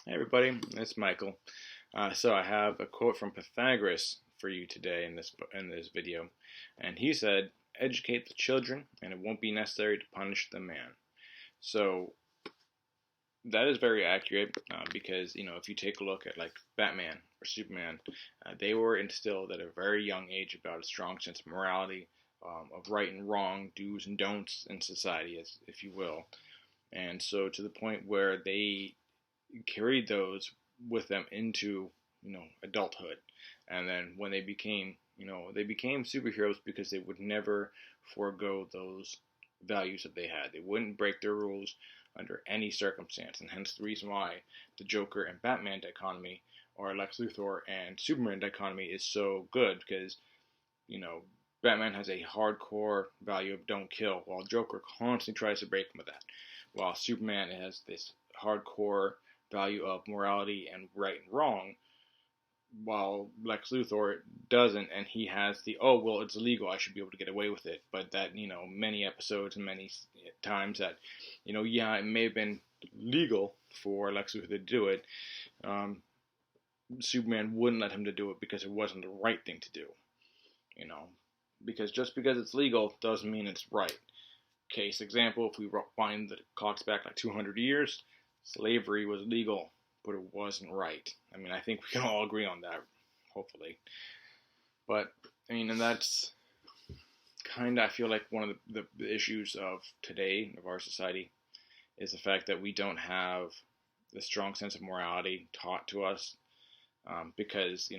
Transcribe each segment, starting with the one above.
Hey everybody, it's Michael. So I have a quote from Pythagoras for you today in this video, and he said, "Educate the children, and it won't be necessary to punish the man." So that is very accurate because if you take a look at like Batman or Superman, they were instilled at a very young age about a strong sense of morality, of right and wrong, do's and don'ts in society, as if you will, and so to the point where they carried those with them into adulthood, and then when they became superheroes because they would never forego those values that they had. They wouldn't break their rules under any circumstance, and hence the reason why the Joker and Batman dichotomy, or Lex Luthor and Superman dichotomy, is so good, because Batman has a hardcore value of don't kill, while Joker constantly tries to break him with that, while Superman has this hardcore value of morality and right and wrong, while Lex Luthor doesn't, and he has the, oh, well, it's illegal, I should be able to get away with it. But that, many episodes and many times that, yeah, it may have been legal for Lex Luthor to do it, Superman wouldn't let him to do it because it wasn't the right thing to do, because just because it's legal doesn't mean it's right. Case example, if we wind the clocks back like 200 years, slavery was legal, but it wasn't right. I think we can all agree on that, hopefully. But, and that's kind of, I feel like one of the issues of today, of our society, is the fact that we don't have the strong sense of morality taught to us, because,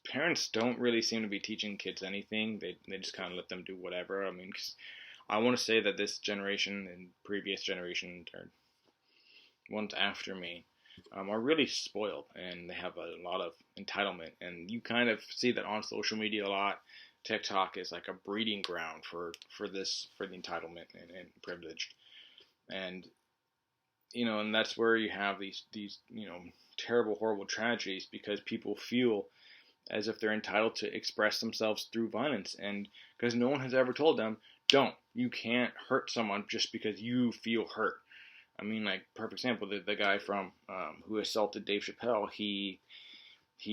parents don't really seem to be teaching kids anything. They just kind of let them do whatever. 'Cause I want to say that this generation and previous generation, or ones after me, are really spoiled, and they have a lot of entitlement, and you kind of see that on social media a lot. TikTok is like a breeding ground for the entitlement and privilege, and and that's where you have these terrible, horrible tragedies, because people feel as if they're entitled to express themselves through violence, and because no one has ever told them, you can't hurt someone just because you feel hurt. Like, perfect example, the guy from who assaulted Dave Chappelle, he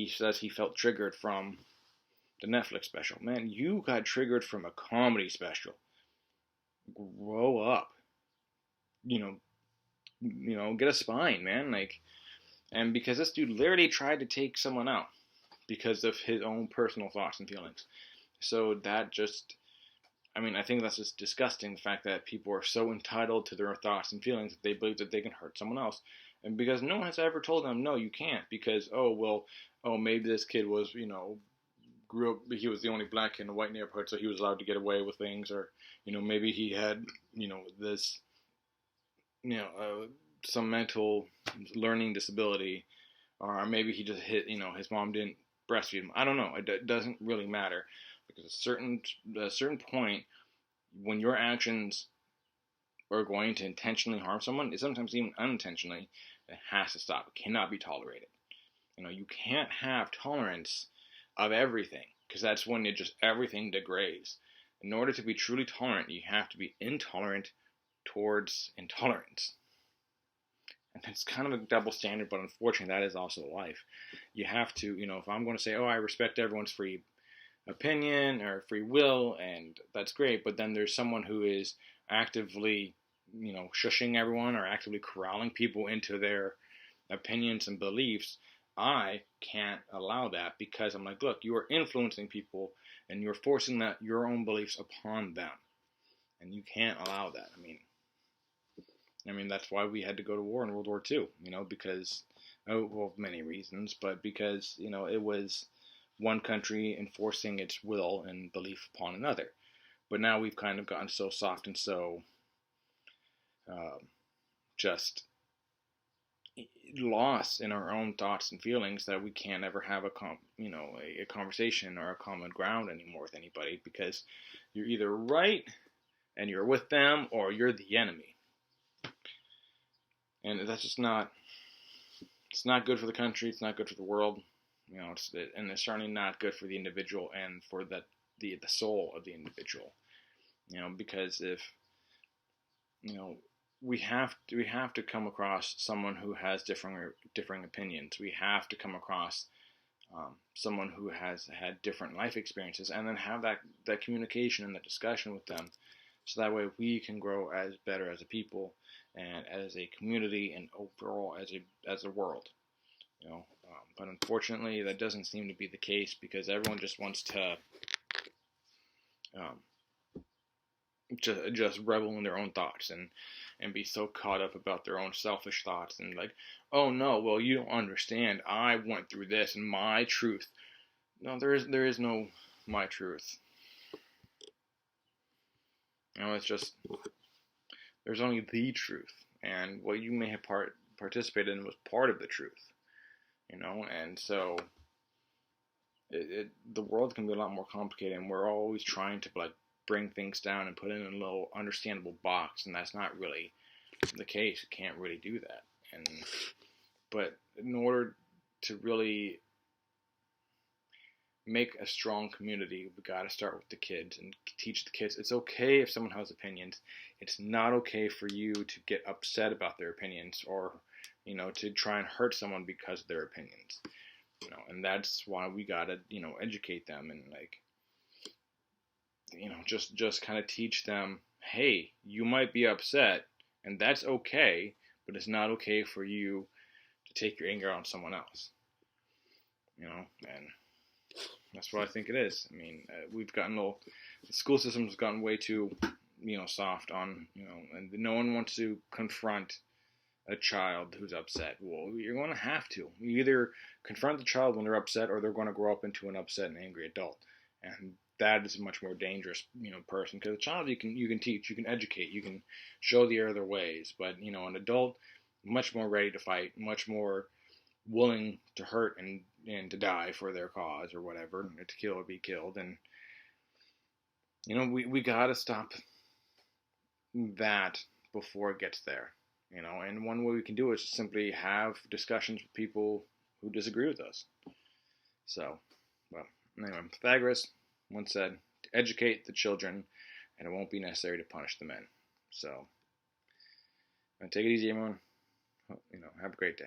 says he felt triggered from the Netflix special. Man, you got triggered from a comedy special. Grow up. Get a spine, man. And because this dude literally tried to take someone out because of his own personal thoughts and feelings. So that just, I think that's just disgusting, the fact that people are so entitled to their thoughts and feelings that they believe that they can hurt someone else. And because no one has ever told them, no, you can't, because, maybe this kid was, grew up, he was the only black kid in a white neighborhood, so he was allowed to get away with things, or, maybe he had, this, some mental learning disability, or maybe he just his mom didn't breastfeed him. I don't know. It doesn't really matter. Because at a certain point, when your actions are going to intentionally harm someone, sometimes even unintentionally, it has to stop. It cannot be tolerated. You can't have tolerance of everything, because that's when everything degrades. In order to be truly tolerant, you have to be intolerant towards intolerance. And it's kind of a double standard, but unfortunately, that is also life. You have to, if I'm going to say, I respect everyone's free opinion or free will, and that's great, but then there's someone who is actively shushing everyone, or actively corralling people into their opinions and beliefs, I can't allow that, because I'm like, look, you are influencing people and you're forcing your own beliefs upon them, and you can't allow that. That's why we had to go to war in World War II, because, many reasons, but because, it was one country enforcing its will and belief upon another. But now we've kind of gotten so soft and so just lost in our own thoughts and feelings that we can't ever have a conversation or a common ground anymore with anybody, because you're either right and you're with them, or you're the enemy. And that's just it's not good for the country, it's not good for the world. And it's certainly not good for the individual and for the soul of the individual. Because if we have to come across someone who has differing opinions. We have to come across someone who has had different life experiences, and then have that communication and that discussion with them, so that way we can grow as better as a people and as a community and overall as a world. But unfortunately, that doesn't seem to be the case, because everyone just wants to um, just revel in their own thoughts and be so caught up about their own selfish thoughts, and like, oh no, well, you don't understand. I went through this, and my truth. No, there is no my truth. It's just, there's only the truth, and what you may have participated in was part of the truth. And so the world can be a lot more complicated, and we're always trying to like bring things down and put it in a little understandable box, and that's not really the case. You can't really do that. But in order to really make a strong community, we got to start with the kids and teach the kids it's okay if someone has opinions. It's not okay for you to get upset about their opinions, or to try and hurt someone because of their opinions. And that's why we gotta educate them, and like just kind of teach them, hey, you might be upset, and that's okay, but it's not okay for you to take your anger on someone else. And that's what I think it is. I mean, we've gotten the school system has gotten way too, soft on, and no one wants to confront a child who's upset. Well, you're going to have to. You either confront the child when they're upset, or they're going to grow up into an upset and angry adult. And that is a much more dangerous, person. Because a child you can teach, you can educate, you can show the other ways. But, an adult, much more ready to fight, much more willing to hurt and to die for their cause or whatever, to kill or be killed. And, we got to stop that before it gets there. And one way we can do it is just simply have discussions with people who disagree with us. So, well, anyway, Pythagoras once said, to educate the children, and it won't be necessary to punish the men. So, take it easy, everyone. Have a great day.